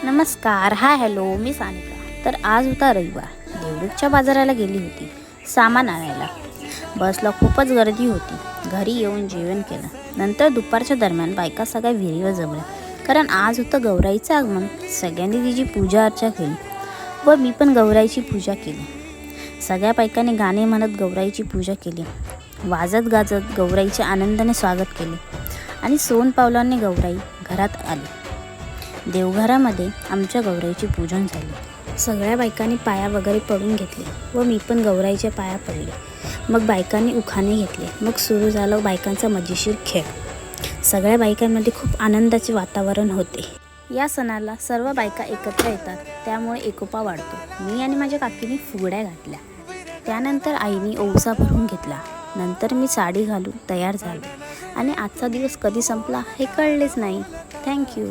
नमस्कार, हाय, हॅलो, मी सानिका. तर आज होता रविवार. देवरुखच्या बाजाराला गेली होती सामान आणायला. बसला खूपच गर्दी होती. घरी येऊन जेवण केलं. नंतर दुपारच्या दरम्यान बायका सगळ्या विहिरीवर जमल्या, कारण आज होतं गौराईचं आगमन. सगळ्यांनी तिची पूजा अर्चा केली व मी पण गौराईची पूजा केली. सगळ्या बायकांनी गाणे म्हणत गौराईची पूजा केली. वाजत गाजत गौराईचे आनंदाने स्वागत केले आणि सोनपावलांनी गौराई घरात आली. देवघरामध्ये आमच्या गौराईचे पूजन झाले. सगळ्या बायकांनी पाया वगैरे पडून घेतले व मी पण गौराईच्या पाया पडले. मग बायकांनी उखाणे घेतले. मग सुरू झालं बायकांचा मजेशीर खेळ. सगळ्या बायकांमध्ये खूप आनंदाचे वातावरण होते. या सणाला सर्व बायका एकत्र येतात, त्यामुळे एकोपा वाढतो. मी आणि माझ्या काकीने फुगड्या घातल्या. त्यानंतर आईने ओवसा भरून घेतला. नंतर मी साडी घालून तयार झालो आणि आजचा दिवस कधी संपला हे कळलेच नाही. थँक्यू.